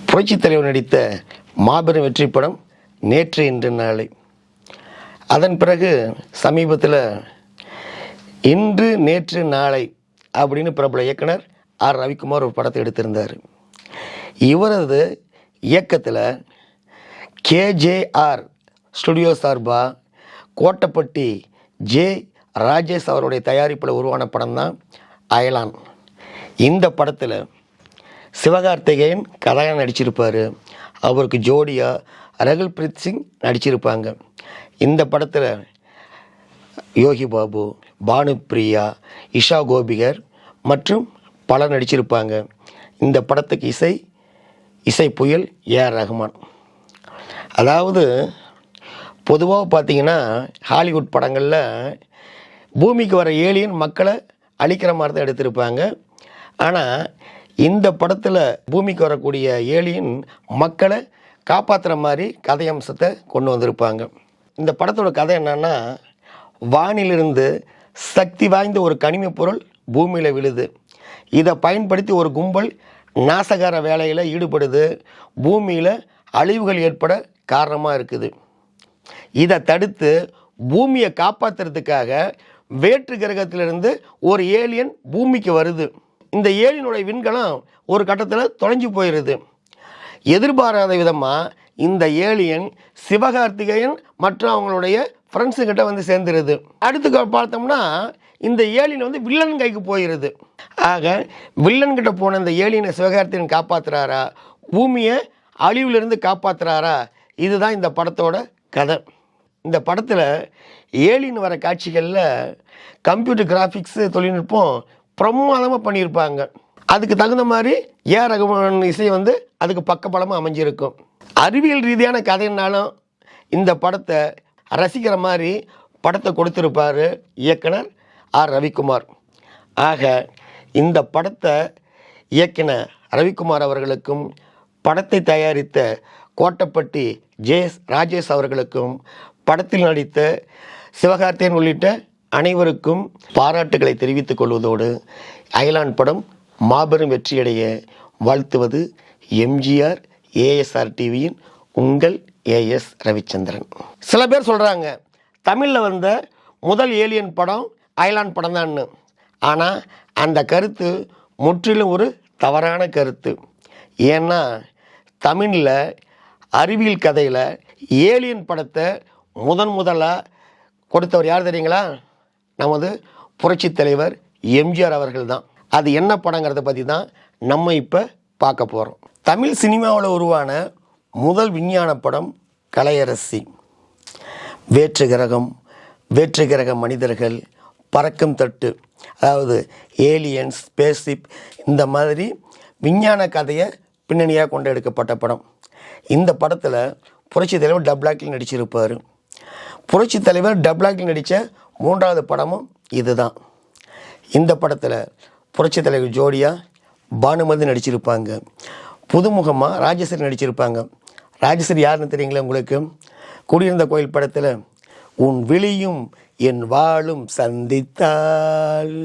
புரட்சித் தலைவர் நடித்த மாபெரும் வெற்றி படம் நேற்று இன்று நாளை. அதன் பிறகு சமீபத்தில் இன்று நேற்று நாளை அப்படின்னு பிரபல இயக்குனர் ஆர் ரவிக்குமார் ஒரு படத்தை எடுத்திருந்தார். இவரது இயக்கத்தில் கேஜேஆர் ஸ்டுடியோ சார்பாக கோட்டப்பட்டி ஜே ராஜேஷ் அவருடைய தயாரிப்பில் உருவான படம் தான் அயலான். இந்த படத்தில் சிவகார்த்திகேயன் கதையாக நடிச்சிருப்பார். அவருக்கு ஜோடியாக ரகுல்பிரீத் சிங் நடிச்சிருப்பாங்க. இந்த படத்தில் யோகி பாபு, பானுப்பிரியா, இஷா கோபிகர் மற்றும் பலர் நடிச்சிருப்பாங்க. இந்த படத்துக்கு இசை புயல் ஏஆர் ரஹ்மான். அதாவது பொதுவாக பார்த்திங்கன்னா ஹாலிவுட் படங்களில் பூமிக்கு வர ஏலியன் மக்களை அழிக்கிற மாதிரி தான் எடுத்திருப்பாங்க. ஆனால் இந்த படத்தில் பூமிக்கு வரக்கூடிய ஏலியன் மக்களை காப்பாற்றுற மாதிரி கதை அம்சத்தை கொண்டு வந்திருப்பாங்க. இந்த படத்தோட கதை என்னன்னா, வானிலிருந்து சக்தி வாய்ந்த ஒரு கனிமப் பொருள் பூமியில் விழுது. இதை பயன்படுத்தி ஒரு கும்பல் நாசகார வேலையில் ஈடுபடுது. பூமியில் அழிவுகள் ஏற்பட காரணமாக இருக்குது. இதை தடுத்து பூமியை காப்பாற்றுறதுக்காக வேற்று கிரகத்திலிருந்து ஒரு ஏலியன் பூமிக்கு வருது. இந்த ஏலியனுடைய விண்கலம் ஒரு கட்டத்தில் தொலைஞ்சு போயிடுது. எதிர்பாராத விதமாக இந்த ஏலியன் சிவகார்த்திகேயன் மற்றும் அவங்களுடைய ஃப்ரெண்ட்ஸுக்கிட்ட வந்து சேர்ந்துருது. அடுத்து பார்த்தோம்னா இந்த ஏலியன் வந்து வில்லன் கைக்கு போயிடுது. ஆக வில்லன்கிட்ட போன இந்த ஏலியனை சிவகார்த்திகேயன் காப்பாற்றுறாரா, பூமியை அழிவிலிருந்து காப்பாற்றுறாரா, இதுதான் இந்த படத்தோட கதை. இந்த படத்தில் ஏலியன் வர காட்சிகளில் கம்ப்யூட்டர் கிராஃபிக்ஸு தொழில்நுட்பம் பிரமாதமாக பண்ணியிருப்பாங்க. அதுக்கு தகுந்த மாதிரி ஏஆர் ரஹ்மான் இசை வந்து அதுக்கு பக்கபலமாக அமைஞ்சிருக்கும். அறிவியல் ரீதியான கதைனாலும் இந்த படத்தை ரசிக்கிற மாதிரி படத்தை கொடுத்துருப்பார் இயக்குனர் ஆர் ரவிக்குமார். ஆக இந்த படத்தை இயக்கின ரவிக்குமார் அவர்களுக்கும் படத்தை தயாரித்த கோட்டப்பட்டி ஜே ராஜேஷ் அவர்களுக்கும் படத்தில் நடித்த சிவகார்த்திகேயன் உள்ளிட்ட அனைவருக்கும் பாராட்டுகளை தெரிவித்துக் கொள்வதோடு அயலான் படம் மாபெரும் வெற்றியடைய வாழ்த்துவது எம்ஜிஆர் ஏஎஸ்ஆர் டிவியின் உங்கள் ஏஎஸ் ரவிச்சந்திரன். சில பேர் சொல்கிறாங்க தமிழில் வந்த முதல் ஏலியன் படம் அயலான் படம் தான்னு. ஆனால் அந்த கருத்து முற்றிலும் ஒரு தவறான கருத்து. ஏன்னா தமிழில் அறிவியல் கதையில் ஏலியன் படத்தை முதலாக கொடுத்தவர் யார் தெரியுங்களா? நமது புரட்சித் தலைவர் எம்ஜிஆர் அவர்கள் தான். அது என்ன படங்கிறத பற்றி தான் நம்ம இப்போ பார்க்க போகிறோம். தமிழ் சினிமாவில் உருவான முதல் விஞ்ஞான படம் கலையரசி. வேற்று கிரக மனிதர்கள், பறக்கும் தட்டு, அதாவது ஏலியன்ஸ், ஸ்பேஸ்ஷிப், இந்த மாதிரி விஞ்ஞான கதையை பின்னணியாக கொண்டு எடுக்கப்பட்ட படம். இந்த படத்தில் புரட்சித் தலைவர் டப்ளாக்கில் நடிச்சிருப்பார். புரட்சித் தலைவர் டப்ளாக்கில் நடித்த மூன்றாவது படமும் இதுதான். இந்த படத்தில் புரட்சித் தலைவர் ஜோடியாக பானுமதி நடிச்சிருப்பாங்க. புதுமுகமாக ராஜேஸ்வரி நடிச்சிருப்பாங்க. ராஜேஸ்வரி யாருன்னு தெரியுங்களா உங்களுக்கு? குடியிருந்த கோயில் படத்தில் உன் விழியும் என் வாழும் சந்தித்தாள்,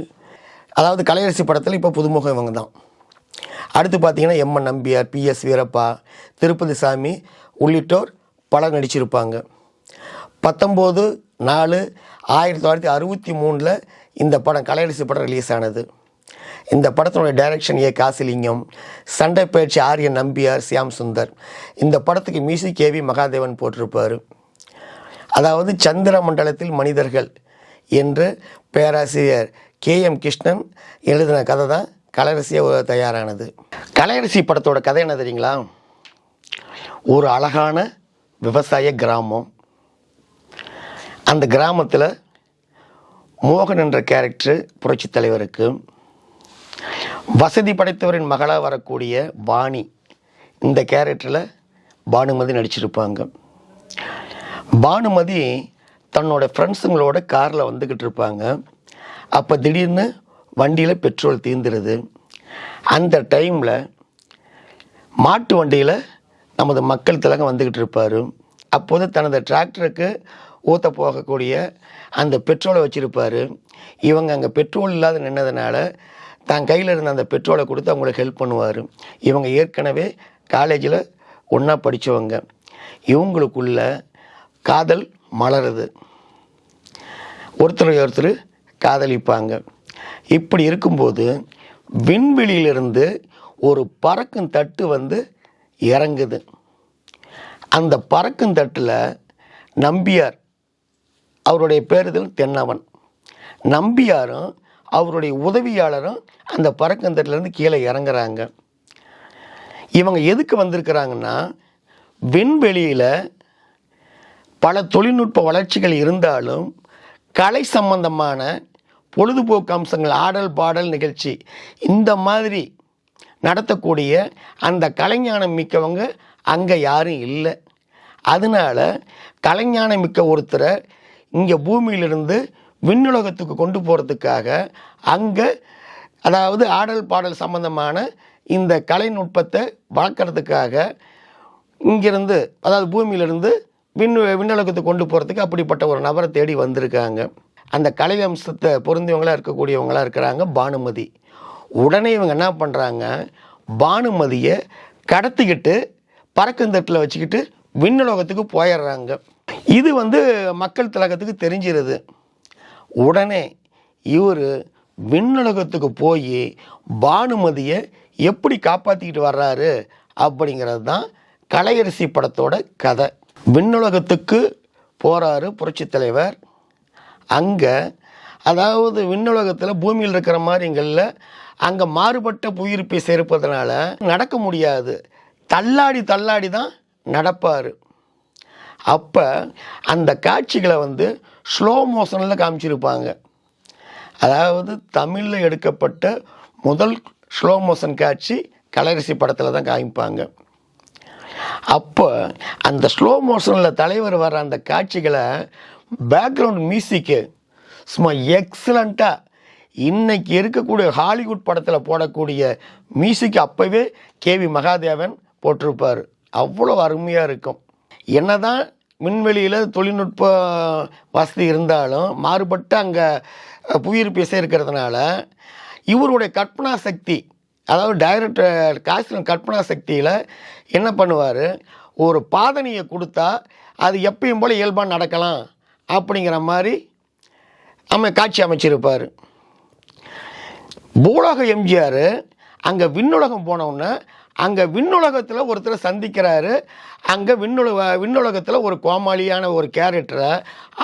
அதாவது கலையரசி படத்தில் இப்போ புதுமுகம் இவங்க தான். அடுத்து பார்த்தீங்கன்னா எம்என் நம்பியார், பிஎஸ் வீரப்பா, திருப்பதி சாமி உள்ளிட்டோர் பலர் நடிச்சிருப்பாங்க. 19/4/1963 இந்த படம் கலையரசி படம் ரிலீஸ் ஆனது. இந்த படத்தினுடைய டைரக்ஷன் ஏ காசிலிங்கம், சண்டை பயிற்சி ஆர்என் நம்பியார், சியாம் சுந்தர். இந்த படத்துக்கு மியூசிக் கேவி மகாதேவன் போட்டிருப்பார். அதாவது சந்திர மண்டலத்தில் மனிதர்கள் என்று பேராசிரியர் கேஎம் கிருஷ்ணன் எழுதின கதை தான் கலையரசியாக தயாரானது. கலையரசி படத்தோட கதை என்ன தெரியுங்களா? ஒரு அழகான விவசாய கிராமம். அந்த கிராமத்தில் மோகன் என்ற கேரக்டர் புரட்சித் தலைவருக்கு, வசதி படைத்தவரின் மகளாக வரக்கூடிய வாணி, இந்த கேரக்டரில் பானுமதி நடிச்சிருப்பாங்க. பானுமதி தன்னோட ஃப்ரெண்ட்ஸுங்களோட காரில் வந்துக்கிட்டு இருப்பாங்க. அப்போ திடீர்னு வண்டியில் பெட்ரோல் தீர்ந்துடுது. அந்த டைமில் மாட்டு வண்டியில் நமது மக்கள் திலகம் வந்துக்கிட்டு இருப்பார். அப்போது தனது டிராக்டருக்கு ஊற்ற போகக்கூடிய அந்த பெட்ரோலை வச்சுருப்பார். இவங்க அங்கே பெட்ரோல் இல்லாத நின்னதுனால தான் கையில் இருந்த அந்த பெட்ரோலை கொடுத்து அவங்களுக்கு ஹெல்ப் பண்ணுவார். இவங்க ஏற்கனவே காலேஜில் ஒன்றா படித்தவங்க. இவங்களுக்குள்ள காதல் மலருது, ஒருத்தர் காதலிப்பாங்க. இப்படி இருக்கும்போது விண்வெளியிலிருந்து ஒரு பறக்கும் தட்டு வந்து இறங்குது. அந்த பறக்கும் தட்டில் நம்பியார், அவருடைய பேருதல் தென்னவன், நம்பியாரும் அவருடைய உதவியாளரும் அந்த பறக்கும் தட்டிலேருந்து கீழே இறங்குறாங்க. இவங்க எதுக்கு வந்திருக்கிறாங்கன்னா, விண்வெளியில் பல தொழில்நுட்ப வளர்ச்சிகள் இருந்தாலும் கலை சம்பந்தமான பொழுதுபோக்கு அம்சங்கள், ஆடல் பாடல் நிகழ்ச்சி இந்த மாதிரி நடத்தக்கூடிய அந்த கலைஞானம் மிக்கவங்க அங்கே யாரும் இல்லை. அதனால் கலைஞானம் மிக்க ஒருத்தரை இங்கே பூமியிலிருந்து விண்ணுலகத்துக்கு கொண்டு போகிறதுக்காக அங்கே, அதாவது ஆடல் பாடல் சம்பந்தமான இந்த கலைநுட்பத்தை வளர்க்குறதுக்காக இங்கிருந்து, அதாவது பூமியிலிருந்து விண்ணுலகத்துக்கு கொண்டு போகிறதுக்கு அப்படிப்பட்ட ஒரு நபரை தேடி வந்திருக்காங்க. அந்த கலை அம்சத்தை பொருந்தியவங்களாக இருக்கக்கூடியவங்களாக இருக்கிறாங்க பானுமதி. உடனே இவங்க என்ன பண்ணுறாங்க, பானுமதியை கடத்திக்கிட்டு பறக்குந்தட்டில் வச்சுக்கிட்டு விண்ணுலகத்துக்கு போயிடுறாங்க. இது மக்கள் திலகத்துக்கு தெரிஞ்சிருது. உடனே இவர் விண்ணுலகத்துக்கு போய் பானுமதியை எப்படி காப்பாற்றிக்கிட்டு வர்றாரு அப்படிங்கிறது தான் கலையரசி படத்தோட கதை. விண்ணுலகத்துக்கு போகிறாரு புரட்சித் தலைவர். அங்கே, அதாவது விண்ணுலகத்தில் பூமியில் இருக்கிற மாதிரி இங்கல்ல, அங்கே மாறுபட்ட புவியீர்ப்பை சேர்ப்பதனால நடக்க முடியாது, தள்ளாடி தள்ளாடி தான் நடப்பார். அப்போ அந்த காட்சிகளை ஸ்லோ மோஷனில் காமிச்சிருப்பாங்க. அதாவது தமிழில் எடுக்கப்பட்ட முதல் ஸ்லோ மோஷன் காட்சி கலையரசி படத்தில் தான் காமிப்பாங்க. அப்போ அந்த ஸ்லோ மோஷனில் தலைவர் வர அந்த காட்சிகளை பேக்ரவுண்ட் மியூசிக்கு சும்மா எக்ஸலண்ட்டாக, இன்றைக்கி இருக்கக்கூடிய ஹாலிவுட் படத்தில் போடக்கூடிய மியூசிக் அப்போவே கேவி மகாதேவன் போட்டிருப்பார். அவ்வளோ அருமையாக இருக்கும். என்னதான் விண்வெளியில் தொழில்நுட்ப வசதி இருந்தாலும் மாறுபட்டு அங்கே புவியீர்ப்பு இசை இருக்கிறதுனால இவருடைய கற்பனா சக்தி, அதாவது டைரக்டர் காஸ்டின் கற்பனா சக்தியில் என்ன பண்ணுவார், ஒரு பாதனையை கொடுத்தா அது எப்பயும் போல் இயல்பாக நடக்கலாம் அப்படிங்கிற மாதிரி காட்சி அமைச்சிருப்பார். பூலோக எம்ஜிஆர் அங்கே விண்ணுலகம் போனவுடனே அங்கே விண்ணுலகத்தில் ஒருத்தரை சந்திக்கிறாரு. அங்கே விண்ணுலகத்தில் ஒரு கோமாளியான ஒரு கேரக்டரை,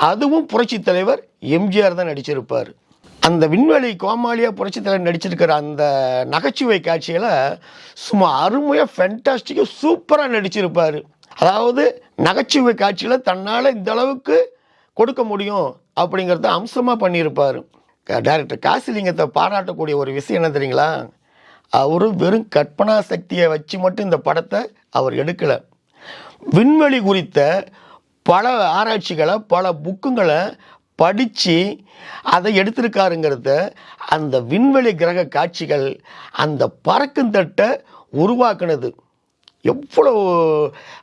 அதுவும் புரட்சித் தலைவர் எம்ஜிஆர் தான் நடிச்சிருப்பார். அந்த விண்வெளி கோமாளியாக புரட்சித் தலைவர் நடிச்சிருக்கிற அந்த நகைச்சுவை காட்சியில் சும்மா அருமையாக ஃபென்டாஸ்டிக்காக சூப்பராக நடிச்சிருப்பார். அதாவது நகைச்சுவை காட்சியில் தன்னால் இந்த அளவுக்கு கொடுக்க முடியும் அப்படிங்கிறத அம்சமாக பண்ணியிருப்பார். டைரக்டர் காசிலிங்கத்தை பாராட்டக்கூடிய ஒரு விஷயம் என்ன தெரியுங்களா, அவர் வெறும் கற்பனா சக்தியை வச்சு மட்டும் இந்த படத்தை அவர் எடுக்கலை. விண்வெளி குறித்த பல ஆராய்ச்சிகளை, பல புக்குங்களை படித்து அதை எடுத்திருக்காருங்கிறத, அந்த விண்வெளி கிரக காட்சிகள், அந்த பறக்குந்தட்டை உருவாக்குனது எவ்வளோ,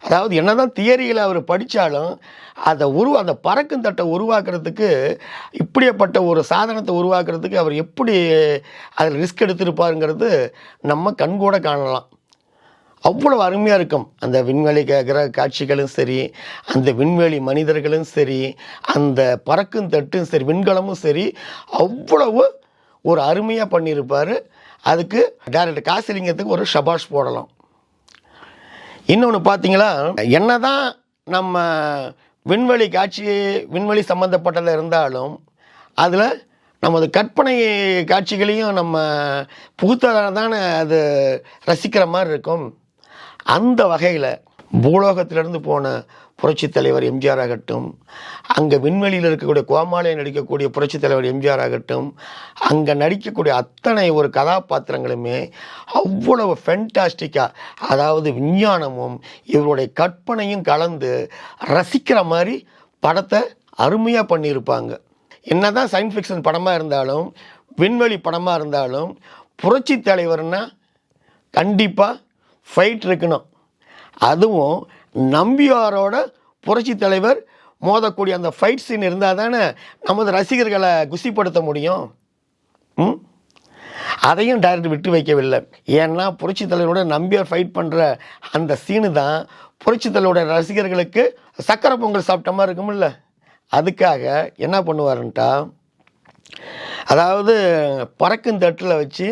அதாவது என்ன தான் தியரியில் அவர் படித்தாலும் அதை அந்த பறக்குந்தட்டை உருவாக்குறதுக்கு, இப்படிப்பட்ட ஒரு சாதனத்தை உருவாக்குறதுக்கு அவர் எப்படி அதில் ரிஸ்க் எடுத்திருப்பாருங்கிறது நம்ம கண்கூட காணலாம். அவ்வளோ அருமையாக இருக்கும். அந்த விண்வெளி கிரக காட்சிகளும் சரி, அந்த விண்வெளி மனிதர்களும் சரி, அந்த பறக்குந்தட்டும் சரி, விண்கலமும் சரி, அவ்வளவு ஒரு அருமையாக பண்ணியிருப்பார். அதுக்கு டைரக்டர் காசிலிங்கத்துக்கு ஒரு ஷபாஷ் போடலாம். இன்னொன்று பார்த்தீங்களா, என்ன தான் நம்ம விண்வெளி காட்சி, விண்வெளி சம்மந்தப்பட்டதாக இருந்தாலும் அதில் நமது கற்பனை காட்சிகளையும் நம்ம புகுத்தாதான தானே அது ரசிக்கிற மாதிரி இருக்கும். அந்த வகையில் பூலோகத்திலிருந்து போன புரட்சித் தலைவர் எம்ஜிஆர் ஆகட்டும், அங்கே விண்வெளியில் இருக்கக்கூடிய கோமாளியை நடிக்கக்கூடிய புரட்சித் தலைவர் எம்ஜிஆர் ஆகட்டும், அங்கே நடிக்கக்கூடிய அத்தனை ஒரு கதாபாத்திரங்களுமே அவ்வளவு ஃபென்டாஸ்டிக்காக, அதாவது விஞ்ஞானமும் இவருடைய கற்பனையும் கலந்து ரசிக்கிற மாதிரி படத்தை அருமையாக பண்ணியிருப்பாங்க. என்ன தான் சயின்ஸ் ஃபிக்ஷன் படமாக இருந்தாலும், விண்வெளி படமாக இருந்தாலும், புரட்சித் தலைவர்னால் கண்டிப்பாக ஃபைட் இருக்கணும். அதுவும் நம்பியாரோட புரட்சி தலைவர் மோதக்கூடிய அந்த ஃபைட் சீன் இருந்தால் தானே நமது ரசிகர்களை குசிப்படுத்த முடியும். அதையும் டைரக்டர் விட்டு வைக்கவில்லை. ஏன்னா புரட்சி தலைவரோட நம்பியார் ஃபைட் பண்ணுற அந்த சீனு தான் புரட்சி தலைவரோட ரசிகர்களுக்கு சக்கரை பொங்கல் சாப்பிட்ட மாதிரி இருக்குமில்ல. அதுக்காக என்ன பண்ணுவாருன்ட்டா, அதாவது பறக்கும் தட்டில் வச்சு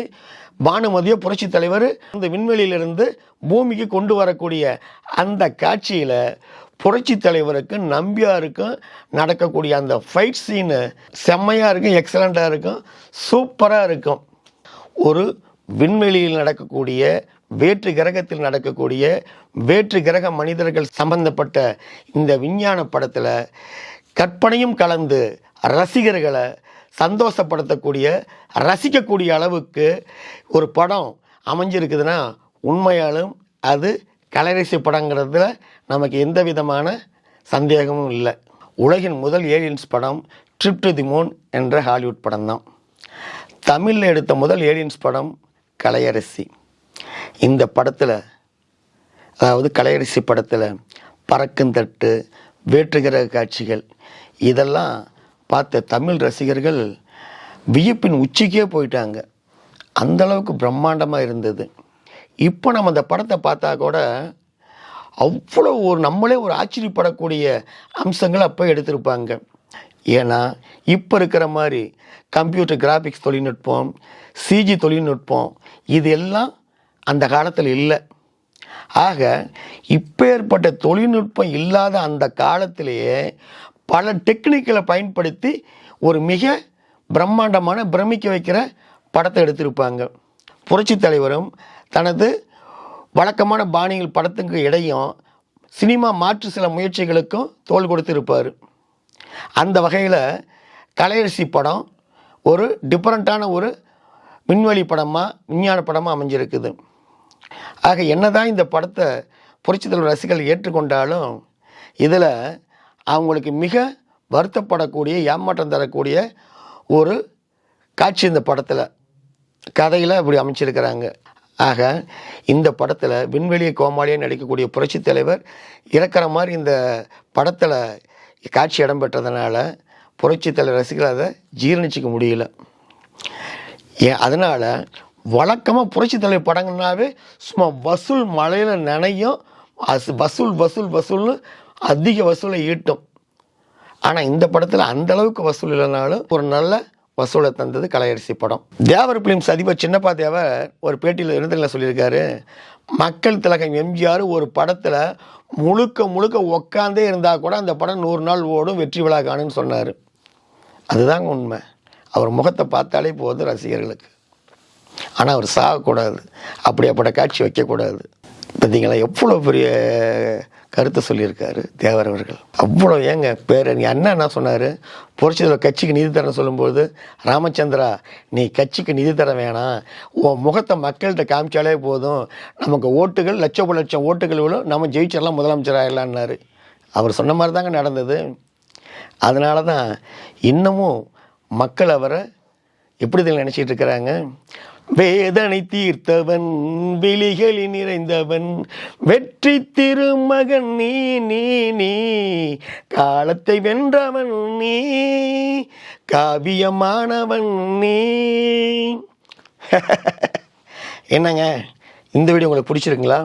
பானுமதியை புரட்சி தலைவர் இந்த விண்வெளியிலிருந்து பூமிக்கு கொண்டு வரக்கூடிய அந்த காட்சியில் புரட்சி தலைவருக்கும் நம்பியாருக்கும் நடக்கக்கூடிய அந்த ஃபைட் சீனு செம்மையாக இருக்கும், எக்ஸலண்ட்டாக இருக்கும், சூப்பராக இருக்கும். ஒரு விண்வெளியில் நடக்கக்கூடிய, வேற்று கிரகத்தில் நடக்கக்கூடிய, வேற்று கிரக மனிதர்கள் சம்பந்தப்பட்ட இந்த விஞ்ஞான படத்தில் கற்பனையும் கலந்து ரசிகர்களை சந்தோஷப்படுத்தக்கூடிய, ரசிக்கக்கூடிய அளவுக்கு ஒரு படம் அமைஞ்சிருக்குதுன்னா உண்மையாலும் அது கலைரசி படங்கிறதுல நமக்கு எந்த விதமான சந்தேகமும் இல்லை. உலகின் முதல் ஏலியன்ஸ் படம் ட்ரிப் டு தி மூன் என்ற ஹாலிவுட் படம் தான். தமிழில் எடுத்த முதல் ஏலியன்ஸ் படம் கலையரசி. இந்த படத்தில், அதாவது கலையரசி படத்தில் பறக்குந்தட்டு, வேற்றுகிரக காட்சிகள் இதெல்லாம் பார்த்த தமிழ் ரசிகர்கள் வியப்பின் உச்சிக்கே போயிட்டாங்க. அந்தளவுக்கு பிரம்மாண்டமாக இருந்தது. இப்போ நம்ம அந்த படத்தை பார்த்தா கூட அவ்வளோ நம்மளே ஒரு ஆச்சரியப்படக்கூடிய அம்சங்கள் அப்போ எடுத்திருப்பாங்க. ஏன்னா இப்போ இருக்கிற மாதிரி கம்ப்யூட்டர் கிராஃபிக்ஸ் தொழில்நுட்பம், சிஜி தொழில்நுட்பம் இது எல்லாம் அந்த காலத்தில் இல்லை. ஆக இப்போ ஏற்பட்ட தொழில்நுட்பம் இல்லாத அந்த காலத்திலேயே பல டெக்னிக்களை பயன்படுத்தி ஒரு மிக பிரம்மாண்டமான பிரமிக்க வைக்கிற படத்தை எடுத்திருப்பாங்க. புரட்சி தலைவரும் தனது வழக்கமான பாணிகள் படத்துக்கு இடையும் சினிமா மாற்று சில முயற்சிகளுக்கும் தோள் கொடுத்திருப்பார். அந்த வகையில் கலையரசி படம் ஒரு டிஃப்ரெண்ட்டான ஒரு விண்வெளி படமாக, விஞ்ஞான படமாக அமைஞ்சிருக்குது. ஆக என்னதான் இந்த படத்தை புரட்சி தலைவர் ரசிகர்கள் ஏற்றுக்கொண்டாலும் இதில் அவங்களுக்கு மிக வருத்தப்படக்கூடிய, ஏமாற்றம் தரக்கூடிய ஒரு காட்சி இந்த படத்தில், கதையில் அப்படி அமைச்சிருக்கிறாங்க. ஆக இந்த படத்தில் விண்வெளியை கோமாளியாக நடிக்கக்கூடிய புரட்சி தலைவர் இறக்குற மாதிரி இந்த படத்தில் காட்சி இடம்பெற்றதுனால புரட்சி தலைவர் ரசிகர்கள் அதை ஜீரணிச்சிக்க முடியல. அதனால் வழக்கமாக புரட்சி தலைவர் படங்கள்னாவே சும்மா வசூல் மழையில் நனையும், வசூல் வசூல் வசூல்னு அதிக வசூலை ஈட்டும். ஆனால் இந்த படத்தில் அந்தளவுக்கு வசூல் இல்லைனாலும் ஒரு நல்ல வசூலை தந்தது கலையரசி படம். தேவர் பிலிம்ஸ் அதிபர் சின்னப்பா தேவர் ஒரு பேட்டியில் இருந்ததில் சொல்லியிருக்காரு, மக்கள் திலகம் எம்ஜிஆர் ஒரு படத்தில் முழுக்க முழுக்க உக்காந்தே இருந்தால் கூட அந்த படம் 100 நாள் ஓடும், வெற்றி விழா காணுன்னு சொன்னார். அதுதாங்க உண்மை. அவர் முகத்தை பார்த்தாலே போதும் ரசிகர்களுக்கு. ஆனால் அவர் சாகக்கூடாது, அப்படிப்பட்ட காட்சி வைக்கக்கூடாது. பார்த்தீங்களா எவ்வளோ பெரிய கருத்தை சொல்லியிருக்காரு தேவர் அவர்கள். அவ்வளோ ஏங்க பேரணி என்ன சொன்னார், புரட்சி தலைவர் கட்சிக்கு நிதி தரேன்னு சொல்லும்போது, ராமச்சந்திரா நீ கட்சிக்கு நிதி தர வேணாம், உன் முகத்தை மக்கள்கிட்ட காமிச்சாலே போதும், நமக்கு ஓட்டுகள் லட்சம் ஓட்டுகள் விழும், நம்ம ஜெயிச்சிடலாம், முதலமைச்சர் ஆகிடலான்னாரு. அவர் சொன்ன மாதிரி தாங்க நடந்தது. அதனால தான் இன்னமும் மக்கள் அவரை எப்படி இதில் நினச்சிட்டு இருக்கிறாங்க, வேதனை தீர்த்தவன், விழிகளில் நிறைந்தவன், வெற்றி திருமகன் நீ நீ நீ, காலத்தை வென்றவன் நீ, காவியமானவன் நீ. என்னங்க இந்த வீடியோ உங்களுக்கு பிடிச்சிருக்குங்களா?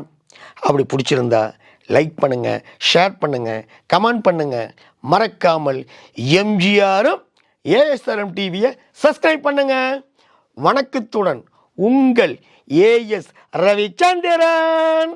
அப்படி பிடிச்சிருந்தா லைக் பண்ணுங்கள், ஷேர் பண்ணுங்கள், கமெண்ட் பண்ணுங்கள். மறக்காமல் எம்ஜிஆரும் ஏஎஸ்ஆர்எம் டிவியை சப்ஸ்கிரைப் பண்ணுங்கள். வணக்கத்துடன் உங்கள் ஏஎஸ் ரவிச்சந்திரன்.